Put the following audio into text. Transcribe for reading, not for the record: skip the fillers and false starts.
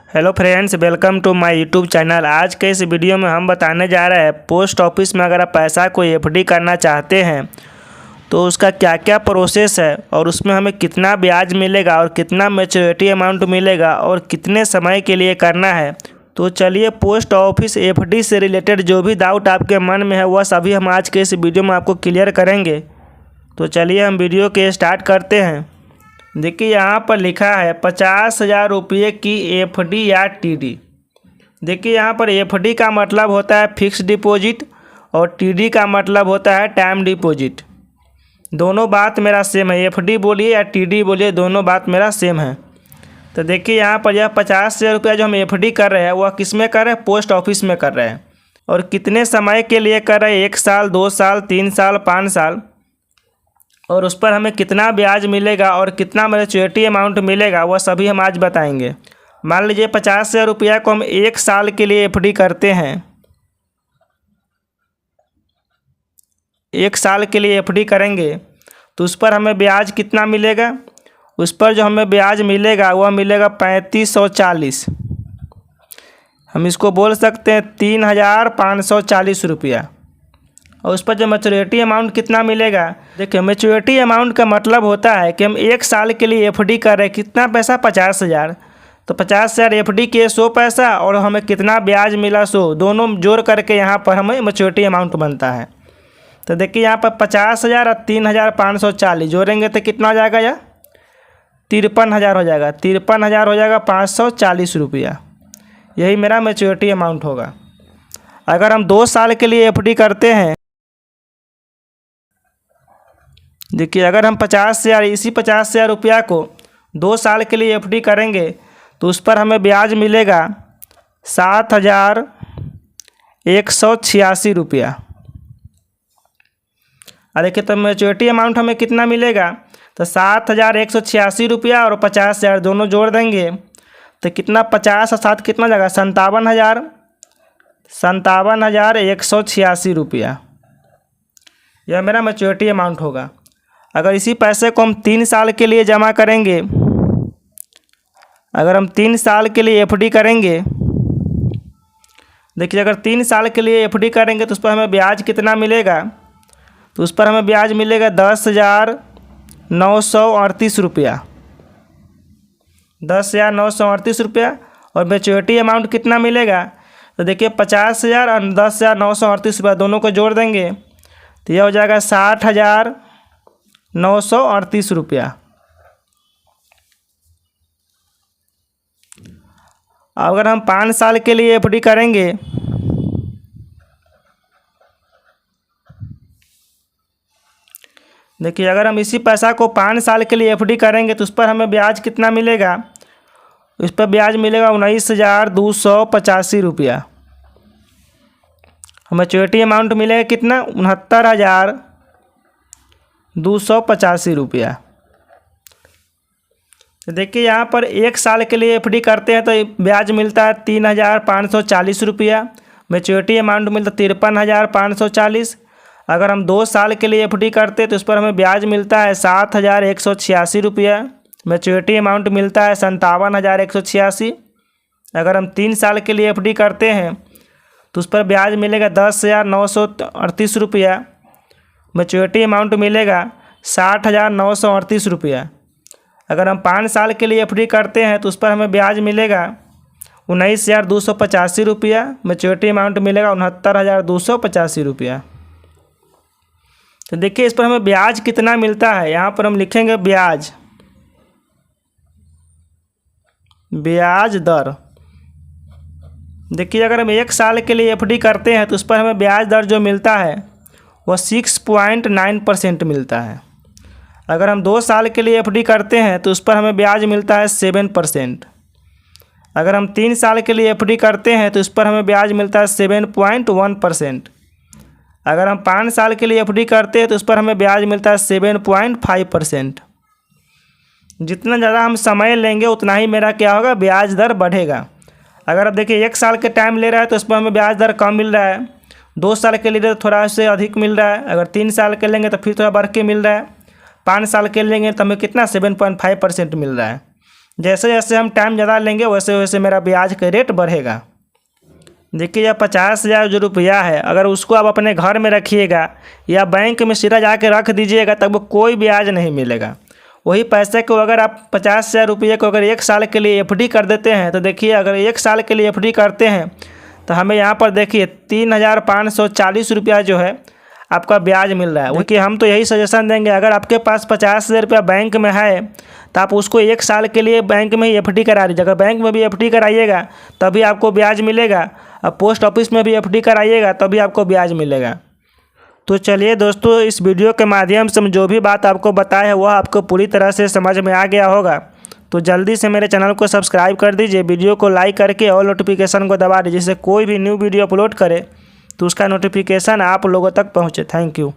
Hello friends, welcome to my YouTube channel. आज के इस वीडियो में हम बताने जा रहे हैं पोस्ट ऑफिस में अगर आप पैसा कोई एफडी करना चाहते हैं तो उसका क्या क्या प्रोसेस है और उसमें हमें कितना ब्याज मिलेगा और कितना मैच्योरिटी अमाउंट मिलेगा और कितने समय के लिए करना है। तो चलिए, पोस्ट ऑफिस एफडी से रिलेटेड जो भी डाउट आपके मन में है वह सभी हम आज के इस वीडियो में आपको क्लियर करेंगे। तो चलिए हम वीडियो के स्टार्ट करते हैं। देखिए, यहाँ पर लिखा है 50,000 रुपये की एफडी या टीडी। देखिए, यहाँ पर एफडी का मतलब होता है फिक्स डिपॉजिट और टीडी का मतलब होता है टाइम डिपॉजिट। दोनों बात मेरा सेम है, एफडी बोलिए या टीडी बोलिए, दोनों बात मेरा सेम है। तो देखिए, यहाँ पर यह 50,000 रुपया जो हम एफडी कर रहे हैं वह किस में कर रहे हैं? पोस्ट ऑफिस में कर रहे हैं। और कितने समय के लिए कर रहे हैं? 1 साल, 2 साल, 3 साल, 5 साल। और उस पर हमें कितना ब्याज मिलेगा और कितना मैच्योरिटी अमाउंट मिलेगा वह सभी हम आज बताएंगे। मान लीजिए 50,000 रुपया को हम 1 साल के लिए एफडी करते हैं। 1 साल के लिए एफडी करेंगे तो उस पर हमें ब्याज कितना मिलेगा? उस पर जो हमें ब्याज मिलेगा वह मिलेगा 3540। हम इसको बोल सकते हैं 3,540 रुपया। और उस पर जो मैच्योरिटी अमाउंट कितना मिलेगा? देखिए, मैच्योरिटी अमाउंट का मतलब होता है कि हम 1 साल के लिए एफडी कर रहे हैं। कितना पैसा? 50,000। तो 50,000 एफडी के 100 पैसा और हमें कितना ब्याज मिला 100, दोनों जोड़ करके यहाँ पर हमें मैच्योरिटी अमाउंट बनता है। तो देखिए, यहाँ पर 50,000 और 3,540 जोड़ेंगे तो कितना हो जाएगा? या 53,000 हो जाएगा। 53,000 हो जाएगा 540 रुपया। यही मेरा मैच्योरिटी अमाउंट होगा। अगर हम 2 साल के लिए एफडी करते हैं, देखिए, अगर हम 50,000 रुपया को 2 साल के लिए एफडी करेंगे तो उस पर हमें ब्याज मिलेगा 7,186 रुपया। और देखिए, तो मैच्योरिटी अमाउंट हमें कितना मिलेगा? तो 7,186 रुपया और 50,000 दोनों जोड़ देंगे तो कितना? 50 और 7 कितना जाएगा? 57,186 रुपया। यह मेरा मैच्योरिटी अमाउंट होगा। अगर इसी पैसे को हम 3 साल के लिए जमा करेंगे, अगर हम 3 साल के लिए एफडी करेंगे, देखिए, अगर 3 साल के लिए एफडी करेंगे तो उस पर हमें ब्याज कितना मिलेगा? तो उस पर हमें ब्याज मिलेगा 10,938 रुपया। 10,938 रुपया। और मैच्योरिटी अमाउंट कितना मिलेगा? तो देखिए, 50,000 और 10,938 रुपया दोनों को जोड़ देंगे तो यह हो जाएगा 60,938 रुपया। अगर हम 5 साल के लिए एफडी करेंगे, देखिए, अगर हम इसी पैसा को 5 साल के लिए एफडी करेंगे तो उस पर हमें ब्याज कितना मिलेगा? उस पर ब्याज मिलेगा 19,285 रुपया। मैच्योरिटी अमाउंट मिलेगा कितना? 69,285 रुपया। तो देखिए, यहाँ पर 1 साल के लिए एफडी करते हैं तो ब्याज मिलता है 3,540 रुपया। मैच्योरिटी अमाउंट मिलता है 53,540। अगर हम 2 साल के लिए एफडी करते हैं तो उस पर हमें ब्याज मिलता है 7,186 रुपया। मैच्योरिटी अमाउंट मिलता है 57,186। अगर हम 3 साल के लिए एफडी करते हैं तो उस पर ब्याज मिलेगा 10,938 रुपया। मैच्योरिटी अमाउंट मिलेगा 60,938 रुपया। अगर हम 5 साल के लिए एफडी करते हैं तो उस पर हमें ब्याज मिलेगा 19,285 रुपया। मैच्योरिटी अमाउंट मिलेगा 69,285 रुपया। तो देखिए, इस पर हमें ब्याज कितना मिलता है। यहाँ पर हम लिखेंगे ब्याज दर। देखिए, अगर हम 1 साल के लिए एफडी करते हैं तो उस पर हमें ब्याज दर जो मिलता है वह 6.9% मिलता है। अगर हम 2 साल के लिए एफडी करते हैं तो उस पर हमें ब्याज मिलता है 7%। अगर हम 3 साल के लिए एफडी करते हैं तो उस पर हमें ब्याज मिलता है 7.1%। अगर हम 5 साल के लिए एफडी करते हैं तो उस पर हमें ब्याज मिलता है 7.5%। जितना ज़्यादा हम समय लेंगे उतना ही मेरा क्या होगा? ब्याज दर बढ़ेगा। अगर आप देखिए 1 साल के टाइम ले रहा है तो उस पर हमें ब्याज दर कम मिल रहा है। 2 साल के लिए थोड़ा से अधिक मिल रहा है। अगर 3 साल के लेंगे तो फिर थोड़ा बढ़ के मिल रहा है। 5 साल के लेंगे तो हमें कितना? 7.5% मिल रहा है। जैसे जैसे हम टाइम ज़्यादा लेंगे वैसे वैसे मेरा ब्याज का रेट बढ़ेगा। देखिए यह 50,000 जो रुपया है, अगर उसको आप अपने घर में रखिएगा या बैंक में सीधा जाके रख दीजिएगा तब वो कोई ब्याज नहीं मिलेगा। वही पैसे को अगर आप 50,000 रुपये को अगर 1 साल के लिए एफडी कर देते हैं तो देखिए अगर 1 साल के लिए एफडी करते हैं तो हमें यहाँ पर देखिए 3,540 रुपया जो है आपका ब्याज मिल रहा है। क्योंकि हम तो यही सजेशन देंगे, अगर आपके पास 50,000 रुपया बैंक में है तो आप उसको 1 साल के लिए बैंक में ही एफडी करा दीजिए। अगर बैंक में भी एफडी कराइएगा तभी आपको ब्याज मिलेगा, और पोस्ट ऑफिस में भी एफडी कराइएगा तभी आपको ब्याज मिलेगा। तो चलिए दोस्तों, इस वीडियो के माध्यम से जो भी बात आपको बताया है वह आपको पूरी तरह से समझ में आ गया होगा। तो जल्दी से मेरे चैनल को सब्सक्राइब कर दीजिए, वीडियो को लाइक करके और नोटिफिकेशन को दबा दीजिए, जिससे कोई भी न्यू वीडियो अपलोड करे तो उसका नोटिफिकेशन आप लोगों तक पहुँचे। Thank you.